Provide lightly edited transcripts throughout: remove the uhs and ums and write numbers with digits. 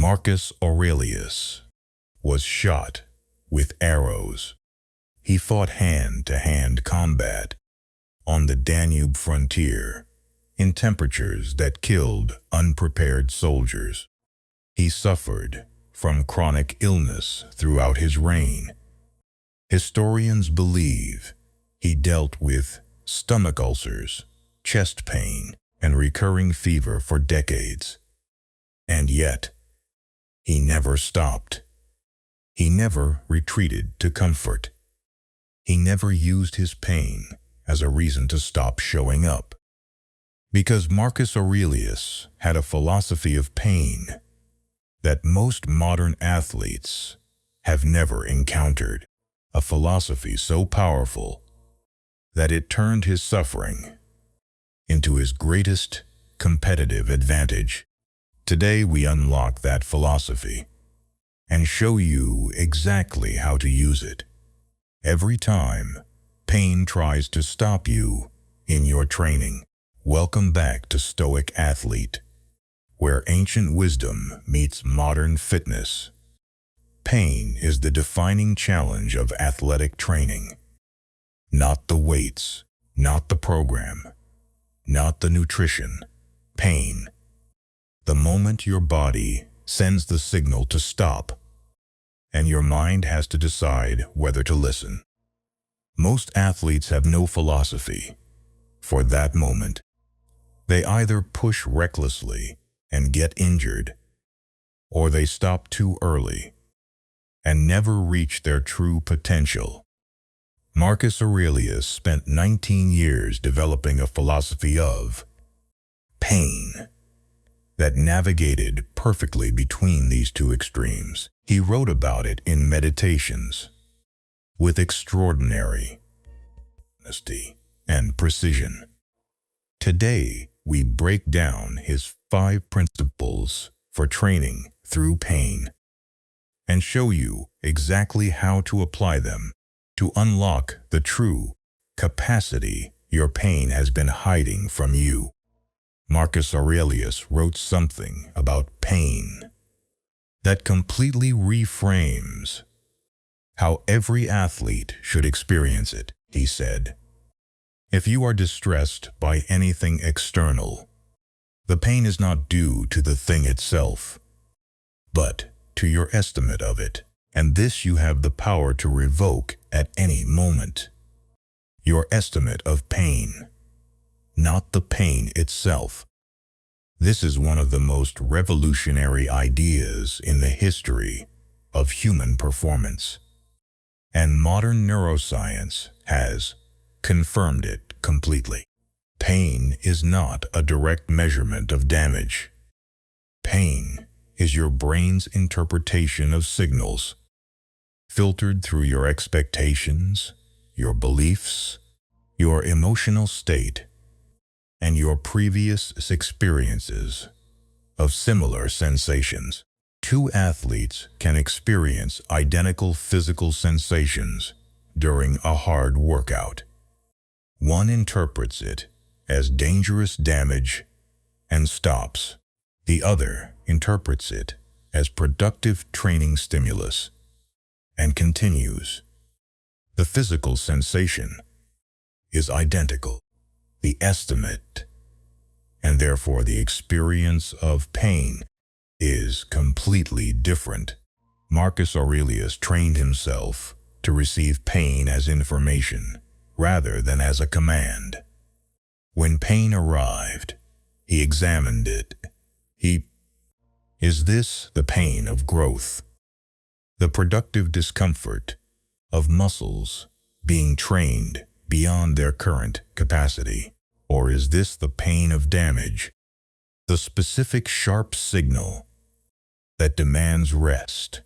Marcus Aurelius was shot with arrows. He fought hand-to-hand combat on the Danube frontier in temperatures that killed unprepared soldiers. He suffered from chronic illness throughout his reign. Historians believe he dealt with stomach ulcers, chest pain, and recurring fever for decades. And yet, he never stopped. He never retreated to comfort. He never used his pain as a reason to stop showing up. Because Marcus Aurelius had a philosophy of pain that most modern athletes have never encountered, a philosophy so powerful that it turned his suffering into his greatest competitive advantage. Today we unlock that philosophy and show you exactly how to use it. Every time pain tries to stop you in your training. Welcome back to Stoic Athlete, where ancient wisdom meets modern fitness. Pain is the defining challenge of athletic training. Not the weights, not the program, not the nutrition. Pain. The moment your body sends the signal to stop, and your mind has to decide whether to listen. Most athletes have no philosophy for that moment. They either push recklessly and get injured, or they stop too early and never reach their true potential. Marcus Aurelius spent 19 years developing a philosophy of pain that navigated perfectly between these two extremes. He wrote about it in Meditations with extraordinary honesty and precision. Today, we break down his 5 principles for training through pain and show you exactly how to apply them to unlock the true capacity your pain has been hiding from you. Marcus Aurelius wrote something about pain that completely reframes how every athlete should experience it. He said, "If you are distressed by anything external, the pain is not due to the thing itself, but to your estimate of it, and this you have the power to revoke at any moment. Your estimate of pain, not the pain itself." This is one of the most revolutionary ideas in the history of human performance, and modern neuroscience has confirmed it completely. Pain is not a direct measurement of damage. Pain is your brain's interpretation of signals, filtered through your expectations, your beliefs, your emotional state, and your previous experiences of similar sensations. Two athletes can experience identical physical sensations during a hard workout. One interprets it as dangerous damage and stops. The other interprets it as productive training stimulus and continues. The physical sensation is identical. The estimate, and therefore the experience of pain, is completely different. Marcus Aurelius trained himself to receive pain as information rather than as a command. When pain arrived, he examined it. Is this the pain of growth, the productive discomfort of muscles being trained beyond their current capacity? Or is this the pain of damage, the specific sharp signal that demands rest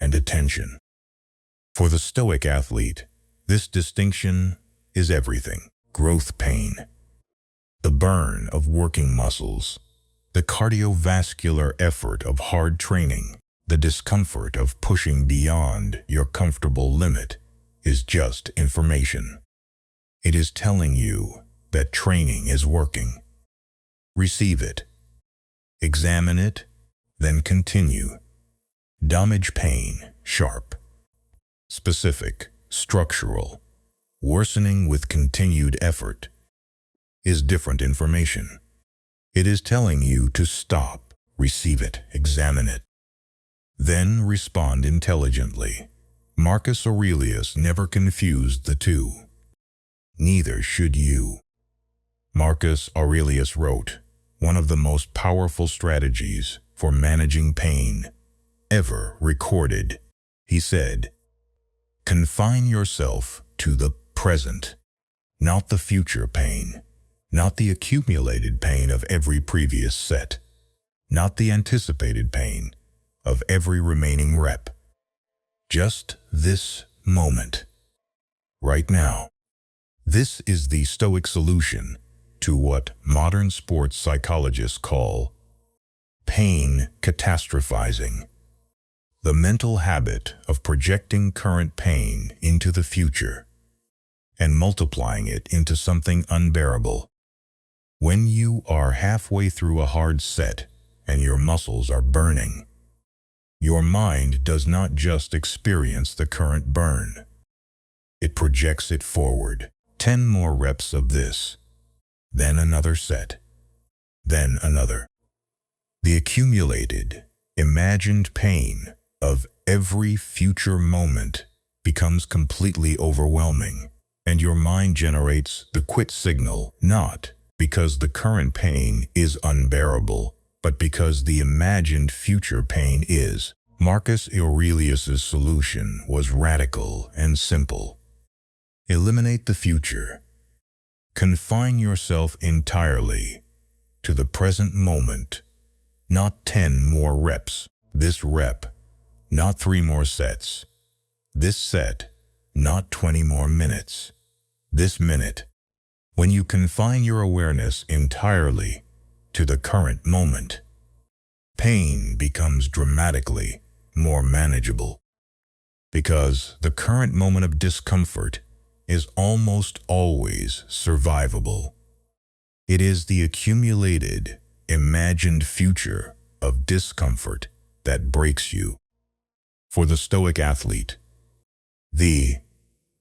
and attention? For the Stoic athlete, this distinction is everything. Growth pain, the burn of working muscles, the cardiovascular effort of hard training, the discomfort of pushing beyond your comfortable limit, is just information. It is telling you that training is working. Receive it, examine it, then continue. Damage pain, sharp. Specific, structural, worsening with continued effort, is different information. It is telling you to stop, receive it, examine it, then respond intelligently. Marcus Aurelius never confused the two. Neither should you. Marcus Aurelius wrote, one of the most powerful strategies for managing pain ever recorded. He said, confine yourself to the present, not the future pain, not the accumulated pain of every previous set, not the anticipated pain of every remaining rep. Just this moment, right now. This is the Stoic solution to what modern sports psychologists call pain catastrophizing, the mental habit of projecting current pain into the future and multiplying it into something unbearable. When you are halfway through a hard set and your muscles are burning, your mind does not just experience the current burn. It projects it forward. 10 more reps of this, then another set, then another. The accumulated, imagined pain of every future moment becomes completely overwhelming, and your mind generates the quit signal, not because the current pain is unbearable, but because the imagined future pain is. Marcus Aurelius's solution was radical and simple. Eliminate the future. Confine yourself entirely to the present moment, not 10 more reps. This rep, not 3 more sets. This set, not 20 more minutes. This minute. When you confine your awareness entirely to the current moment, pain becomes dramatically more manageable, because the current moment of discomfort is almost always survivable. It is the accumulated, imagined future of discomfort that breaks you. For the Stoic athlete, the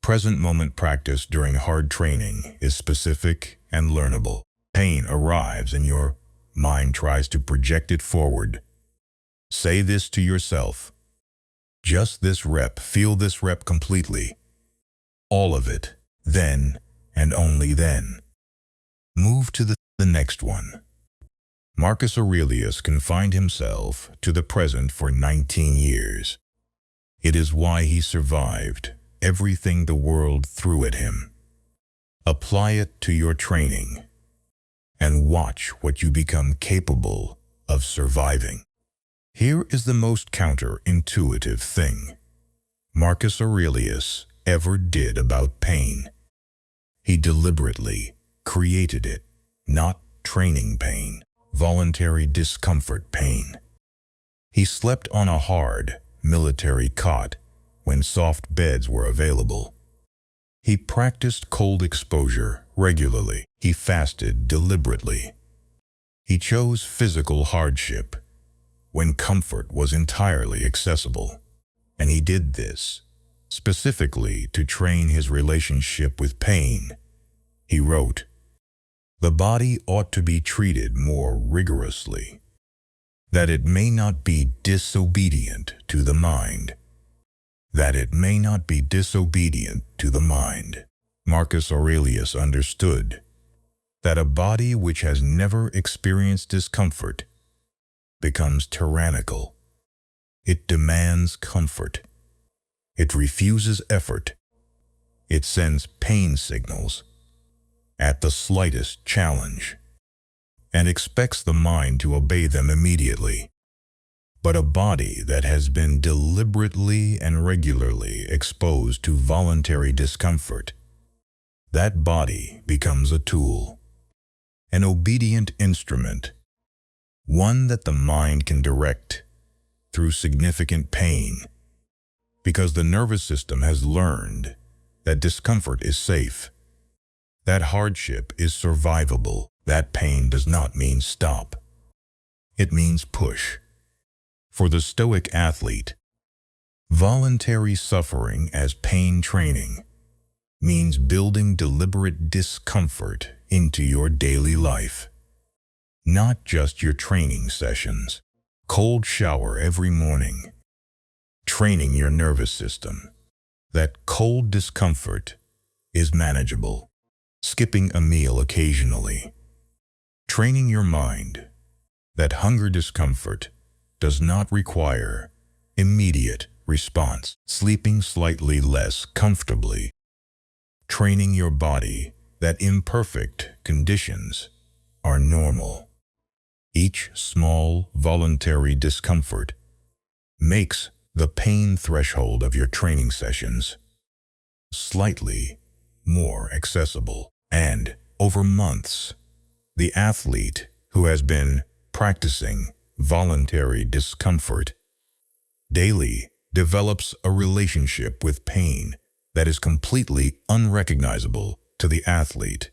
present moment practice during hard training is specific and learnable. Pain arrives and your mind tries to project it forward. Say this to yourself. Just this rep, feel this rep completely. All of it, then, and only then. Move to the next one. Marcus Aurelius confined himself to the present for 19 years. It is why he survived everything the world threw at him. Apply it to your training, and watch what you become capable of surviving. Here is the most counterintuitive thing Marcus Aurelius ever did about pain. He deliberately created it, not training pain, voluntary discomfort pain. He slept on a hard, military cot when soft beds were available. He practiced cold exposure regularly. He fasted deliberately. He chose physical hardship when comfort was entirely accessible. And he did this specifically to train his relationship with pain. He wrote, "The body ought to be treated more rigorously, that it may not be disobedient to the mind. That it may not be disobedient to the mind." Marcus Aurelius understood that a body which has never experienced discomfort becomes tyrannical. It demands comfort. It refuses effort. It sends pain signals at the slightest challenge and expects the mind to obey them immediately. But a body that has been deliberately and regularly exposed to voluntary discomfort, that body becomes a tool, an obedient instrument, one that the mind can direct through significant pain, because the nervous system has learned that discomfort is safe, that hardship is survivable. That pain does not mean stop. It means push. For the Stoic athlete, voluntary suffering as pain training means building deliberate discomfort into your daily life. Not just your training sessions. Cold shower every morning. Training your nervous system. That cold discomfort is manageable. Skipping a meal occasionally. Training your mind. That hunger discomfort does not require immediate response. Sleeping slightly less comfortably. Training your body that imperfect conditions are normal. Each small voluntary discomfort makes the pain threshold of your training sessions slightly more accessible. And over months, the athlete who has been practicing voluntary discomfort daily develops a relationship with pain that is completely unrecognizable to the athlete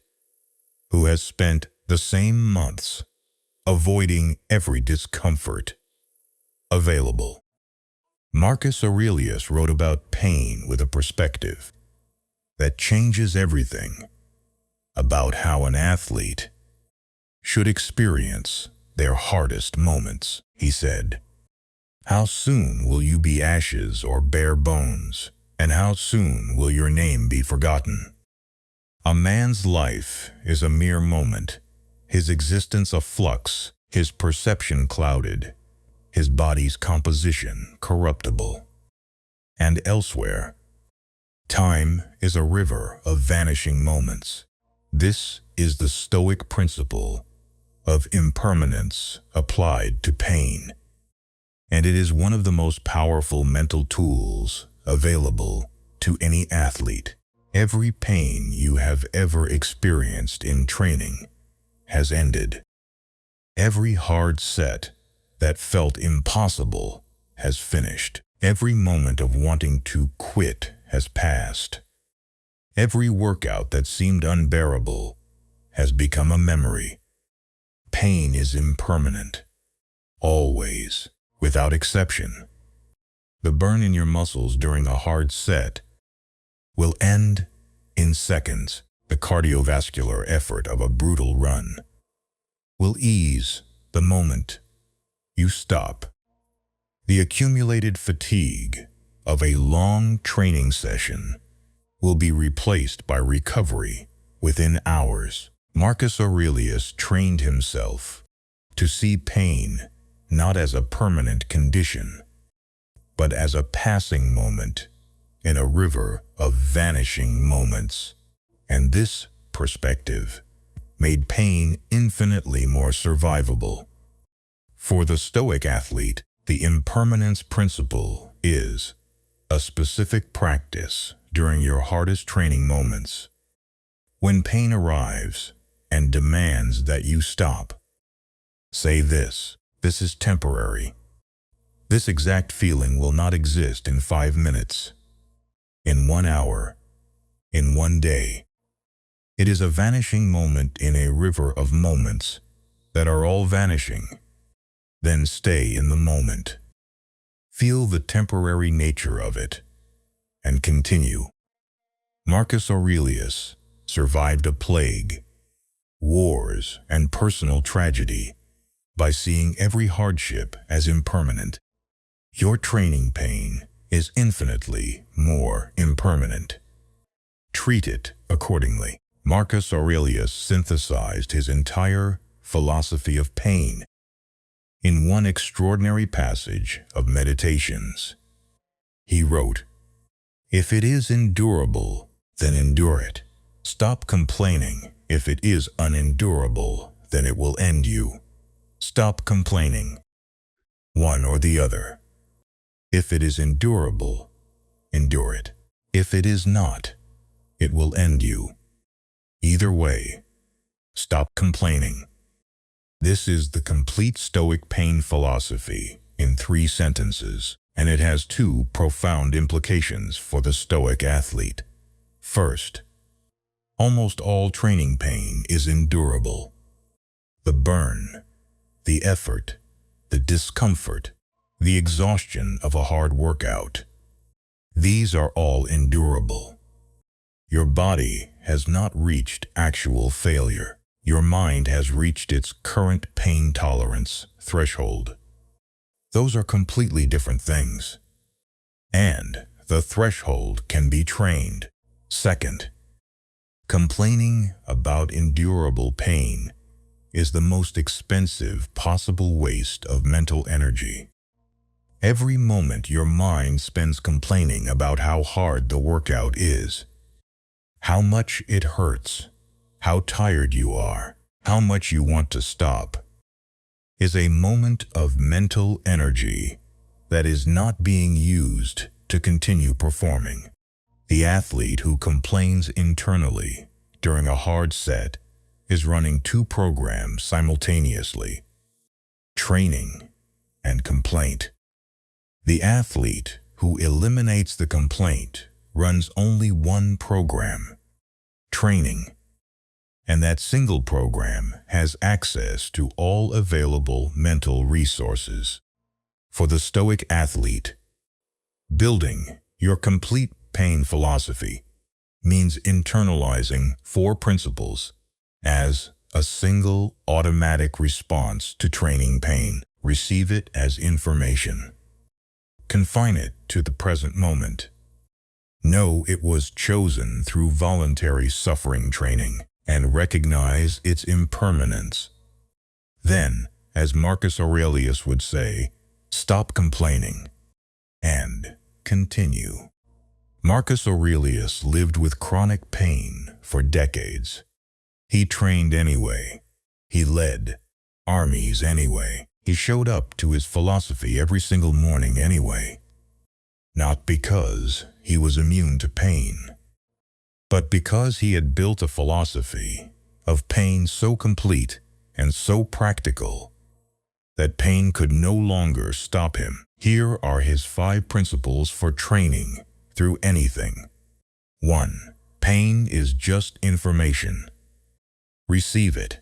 who has spent the same months avoiding every discomfort available. Marcus Aurelius wrote about pain with a perspective that changes everything about how an athlete should experience their hardest moments. He said, "How soon will you be ashes or bare bones, and how soon will your name be forgotten? A man's life is a mere moment, his existence a flux, his perception clouded, his body's composition corruptible." And elsewhere, time is a river of vanishing moments. This is the Stoic principle of impermanence applied to pain, and it is one of the most powerful mental tools available to any athlete. Every pain you have ever experienced in training has ended. Every hard set that felt impossible has finished. Every moment of wanting to quit has passed. Every workout that seemed unbearable has become a memory. Pain is impermanent, always, without exception. The burn in your muscles during a hard set will end in seconds. The cardiovascular effort of a brutal run will ease the moment you stop. The accumulated fatigue of a long training session will be replaced by recovery within hours. Marcus Aurelius trained himself to see pain not as a permanent condition, but as a passing moment in a river of vanishing moments. And this perspective made pain infinitely more survivable. For the Stoic athlete, the impermanence principle is a specific practice during your hardest training moments. When pain arrives and demands that you stop, say this: "This is temporary. This exact feeling will not exist in 5 minutes, in 1 hour, in 1 day. It is a vanishing moment in a river of moments that are all vanishing." Then stay in the moment. Feel the temporary nature of it, and continue. Marcus Aurelius survived a plague, wars, and personal tragedy by seeing every hardship as impermanent. Your training pain is infinitely more impermanent. Treat it accordingly. Marcus Aurelius synthesized his entire philosophy of pain in one extraordinary passage of Meditations. He wrote, "If it is endurable, then endure it. Stop complaining. If it is unendurable, then it will end you. Stop complaining. One or the other. If it is endurable, endure it. If it is not, it will end you. Either way, stop complaining." This is the complete Stoic pain philosophy in 3 sentences, and it has 2 profound implications for the Stoic athlete. First, almost all training pain is endurable. The burn, the effort, the discomfort the exhaustion of a hard workout. These are all endurable. Your body has not reached actual failure. Your mind has reached its current pain tolerance threshold. Those are completely different things. And the threshold can be trained. Second, complaining about endurable pain is the most expensive possible waste of mental energy. Every moment your mind spends complaining about how hard the workout is, how much it hurts, how tired you are, how much you want to stop, is a moment of mental energy that is not being used to continue performing. The athlete who complains internally during a hard set is running two programs simultaneously: training and complaint. The athlete who eliminates the complaint runs only one program, training, and that single program has access to all available mental resources. For the Stoic athlete, building your complete pain philosophy means internalizing four principles as a single automatic response to training pain. Receive it as information. Confine it to the present moment. Know it was chosen through voluntary suffering training, and recognize its impermanence. Then, as Marcus Aurelius would say, stop complaining and continue. Marcus Aurelius lived with chronic pain for decades. He trained anyway. He led armies anyway. He showed up to his philosophy every single morning anyway. Not because he was immune to pain, but because he had built a philosophy of pain so complete and so practical that pain could no longer stop him. Here are his 5 principles for training through anything. 1. Pain is just information. Receive it.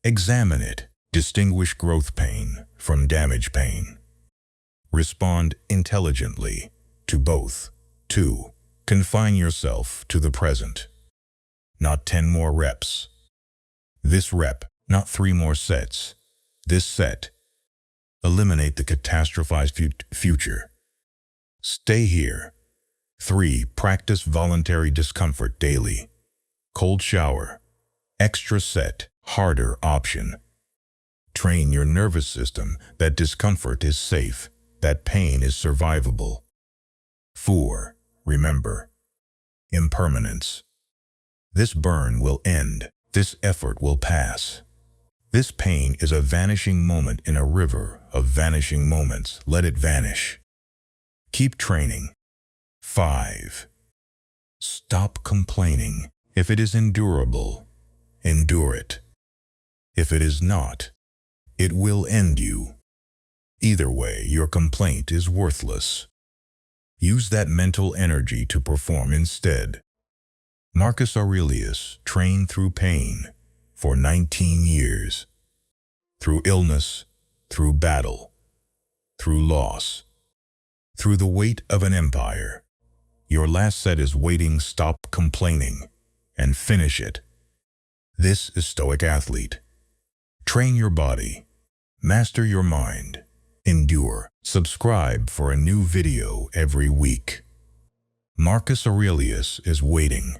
Examine it. Distinguish growth pain from damage pain. Respond intelligently to both. 2. Confine yourself to the present. Not 10 more reps. This rep, not 3 more sets. This set. Eliminate the catastrophized future. Stay here. 3. Practice voluntary discomfort daily. Cold shower. Extra set. Harder option. Train your nervous system that discomfort is safe, that pain is survivable. 4. Remember. Impermanence. This burn will end. This effort will pass. This pain is a vanishing moment in a river of vanishing moments. Let it vanish. Keep training. 5. Stop complaining. If it is endurable, endure it. If it is not, it will end you. Either way, your complaint is worthless. Use that mental energy to perform instead. Marcus Aurelius trained through pain for 19 years. Through illness, through battle, through loss, through the weight of an empire. Your last set is waiting. Stop complaining and finish it. This is Stoic Athlete. Train your body. Master your mind. Endure. Subscribe for a new video every week. Marcus Aurelius is waiting.